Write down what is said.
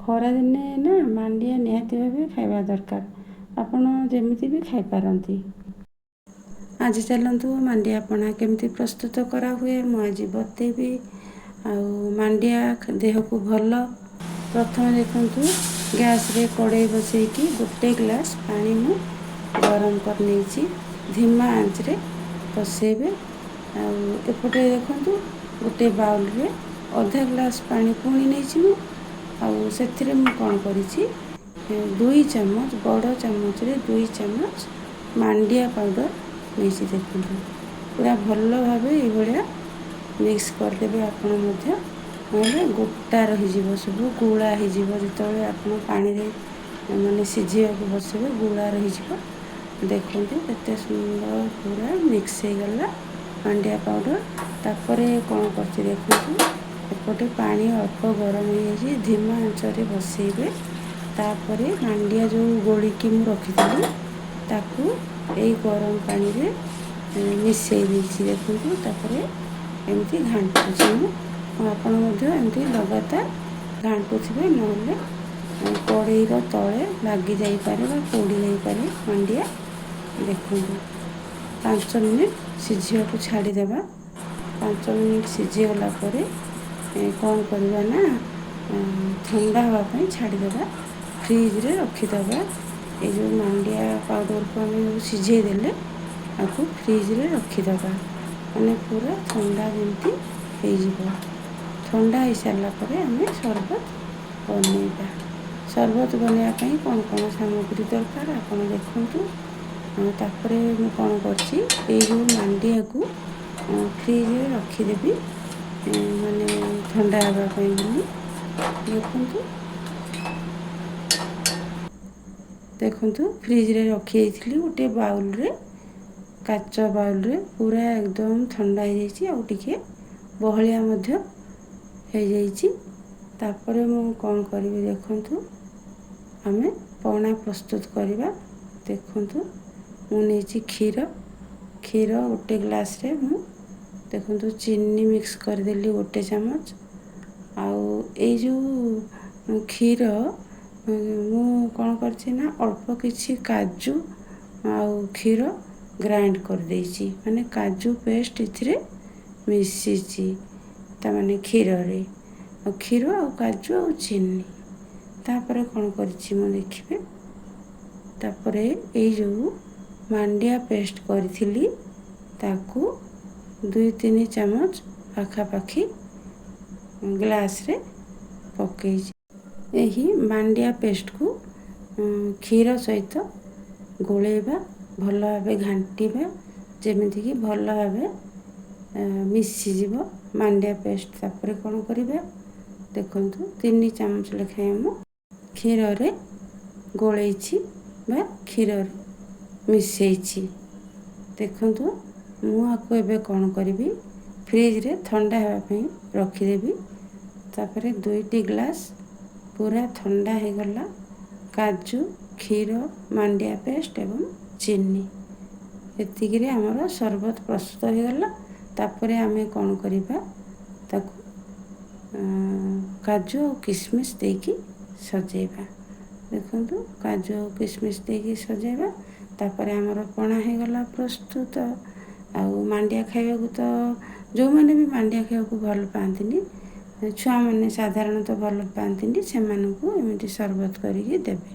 ଖରାଦିନେ ନା ମାଣ୍ଡିଆ ନିହାତି ଭାବେ ଖାଇବା ଦରକାର। ଆପଣ ଯେମିତି ବି ଖାଇପାରନ୍ତି। ଆଜି ଚାଲନ୍ତୁ ମାଣ୍ଡିଆ ପଣା କେମିତି ପ୍ରସ୍ତୁତ କରାହୁଏ ମୁଁ ଆଜି ବତେଇବି। ଆଉ ମାଣ୍ଡିଆ ଦେହକୁ ଭଲ। ପ୍ରଥମେ ଦେଖନ୍ତୁ, ଗ୍ୟାସରେ କଡ଼େଇ ବସେଇକି 1 ଗ୍ଲାସ୍ ପାଣି ମୁଁ ଗରମ କରି ନେଇଛି। ଧିମା ଆଞ୍ଚରେ ବସେଇବେ। ଆଉ ଏପଟେ ଦେଖନ୍ତୁ, ଗୋଟେ ବାଉଲରେ ଅଧା ଗ୍ଲାସ୍ ପାଣି ପୁଣି ନେଇଛି ମୁଁ। ଆଉ ସେଥିରେ ମୁଁ କ'ଣ କରିଛି, 2 ଚାମଚ, ବଡ଼ ଚାମଚରେ 2 ଚାମଚ ମାଣ୍ଡିଆ ପାଉଡ଼ର ନେଇଛି। ଦେଖନ୍ତୁ, ପୁରା ଭଲ ଭାବେ ଏଇଭଳିଆ ମିକ୍ସ କରିଦେବେ ଆପଣ ମଧ୍ୟ, ନହେଲେ ଗୋଟା ରହିଯିବ, ସବୁ ଗୁଳା ହେଇଯିବ। ଯେତେବେଳେ ଆପଣ ପାଣିରେ ମାନେ ସିଝିବାକୁ ବସିବେ ଗୁଳା ରହିଯିବ। ଦେଖନ୍ତୁ କେତେ ସୁନ୍ଦର ପୁରା ମିକ୍ସ ହେଇଗଲା ମାଣ୍ଡିଆ ପାଉଡ଼ର। ତାପରେ କ'ଣ କରିଛି ଦେଖନ୍ତୁ, ଏପଟେ ପାଣି ଅଳ୍ପ ଗରମ ହେଇଯାଇଛି, ଧିମା ଆଞ୍ଚରେ ବସେଇବେ। ତାପରେ ମାଣ୍ଡିଆ ଯେଉଁ ଗୋଳିକି ମୁଁ ରଖିଥିଲି ତାକୁ ଏଇ ଗରମ ପାଣିରେ ମିଶାଇ ଦେଇଛି। ଦେଖନ୍ତୁ, ତାପରେ ଏମିତି ଘାଣ୍ଟୁଛି ମୁଁ। ଆପଣ ମଧ୍ୟ ଏମିତି ଲଗାତାର ଘାଣ୍ଟୁଥିବେ, ନହେଲେ କଡ଼େଇର ତଳେ ଲାଗି ଯାଇପାରେ ବା ପୋଡ଼ି ଯାଇପାରେ ମାଣ୍ଡିଆ। ଦେଖନ୍ତୁ, 5 ମିନିଟ୍ ସିଝିବାକୁ ଛାଡ଼ିଦେବା। 5 ମିନିଟ୍ ସିଝିଗଲା ପରେ କ'ଣ କରିବା ନା, ଥଣ୍ଡା ହେବା ପାଇଁ ଛାଡ଼ିଦେବା, ଫ୍ରିଜ୍ରେ ରଖିଦେବା। ଏଇ ଯେଉଁ ମାଣ୍ଡିଆ ପାଉଡ଼ରକୁ ଆମେ ସିଝେଇ ଦେଲେ ଆକୁ ଫ୍ରିଜ୍ରେ ରଖିଦେବା, ମାନେ ପୁରା ଥଣ୍ଡା ଯେମିତି ହେଇଯିବ। ଥଣ୍ଡା ହେଇସାରିଲା ପରେ ଆମେ ସରବତ ବନେଇବା। ସରବତ ବନେଇବା ପାଇଁ କ'ଣ କ'ଣ ସାମଗ୍ରୀ ଦରକାର ଆପଣ ଦେଖନ୍ତୁ। ତାପରେ ମୁଁ କ'ଣ କରିଛି, ଏଇ ଯେଉଁ ମାଣ୍ଡିଆକୁ ଫ୍ରିଜ୍ରେ ରଖିଦେବି, ମାନେ ଥଣ୍ଡା ହେବା ପାଇଁ ବୋଲି। ଦେଖନ୍ତୁ ଫ୍ରିଜ୍ରେ ରଖିଦେଇଥିଲି ଗୋଟେ ବାଉଲରେ, କାଚ ବାଉଲରେ, ପୁରା ଏକଦମ ଥଣ୍ଡା ହେଇଯାଇଛି, ଆଉ ଟିକେ ବହଳିଆ ମଧ୍ୟ ହେଇଯାଇଛି। ତାପରେ ମୁଁ କ'ଣ କରିବି ଦେଖନ୍ତୁ, ଆମେ ପଣା ପ୍ରସ୍ତୁତ କରିବା। ଦେଖନ୍ତୁ, ମୁଁ ନେଇଛି କ୍ଷୀର 1 ଗ୍ଲାସ୍ରେ ମୁଁ ଦେଖନ୍ତୁ ଚିନି ମିକ୍ସ କରିଦେଲି 1 ଚାମଚ। ଆଉ ଏଇ ଯେଉଁ କ୍ଷୀର ମୁଁ କ'ଣ କରିଛି ନା, ଅଳ୍ପ କିଛି କାଜୁ ଆଉ କ୍ଷୀର ଗ୍ରାଇଣ୍ଡ କରିଦେଇଛି, ମାନେ କାଜୁ ପେଷ୍ଟ ଏଥିରେ ମିଶିଛି, ତା'ମାନେ କ୍ଷୀରରେ। ଆଉ କ୍ଷୀର ଆଉ କାଜୁ ଆଉ ଚିନି। ତାପରେ କ'ଣ କରିଛି ମୁଁ ଦେଖିବେ, ତାପରେ ଏଇ ଯେଉଁ ମାଣ୍ଡିଆ ପେଷ୍ଟ କରିଥିଲି ତାକୁ 2-3 ଚାମଚ ପାଖାପାଖି ଗ୍ଲାସ୍ରେ ପକାଇଛି। ଏହି ମାଣ୍ଡିଆ ପେଷ୍ଟକୁ କ୍ଷୀର ସହିତ ଗୋଳେଇବା, ଭଲ ଭାବେ ଘାଣ୍ଟିବା, ଯେମିତିକି ଭଲ ଭାବେ ମିଶିଯିବ ମାଣ୍ଡିଆ ପେଷ୍ଟ। ତାପରେ କ'ଣ କରିବା ଦେଖନ୍ତୁ, 3 ଚାମଚ ଲେଖାଏଁ ମୁଁ କ୍ଷୀରରେ ଗୋଳେଇଛି ବା କ୍ଷୀରରେ ମିଶାଇଛି। ଦେଖନ୍ତୁ, ମୁଁ ଆକୁ ଏବେ କ'ଣ କରିବି, ଫ୍ରିଜ୍ରେ ଥଣ୍ଡା ହେବା ପାଇଁ ରଖିଦେବି। ତାପରେ 2ଟି ଗ୍ଲାସ୍ ପୁରା ଥଣ୍ଡା ହେଇଗଲା କାଜୁ, କ୍ଷୀର, ମାଣ୍ଡିଆ ପେଷ୍ଟ ଏବଂ ଚିନି, ଏତିକିରେ ଆମର ସରବତ ପ୍ରସ୍ତୁତ ହେଇଗଲା। ତାପରେ ଆମେ କ'ଣ କରିବା, ତାକୁ କାଜୁ ଆଉ କିସମିସ୍ ଦେଇକି ସଜେଇବା। ଦେଖନ୍ତୁ, କାଜୁ ଆଉ କିସମିସ୍ ଦେଇକି ସଜେଇବା। ତାପରେ ଆମର ପଣା ହେଇଗଲା ପ୍ରସ୍ତୁତ। ଆଉ ମାଣ୍ଡିଆ ଖାଇବାକୁ ତ ଯେଉଁମାନେ ବି ମାଣ୍ଡିଆ ଖାଇବାକୁ ଭଲ ପାଆନ୍ତିନି, ଛୁଆମାନେ ସାଧାରଣତଃ ଭଲ ପାଆନ୍ତିନି, ସେମାନଙ୍କୁ ଏମିତି ସରବତ କରିକି ଦେବେ।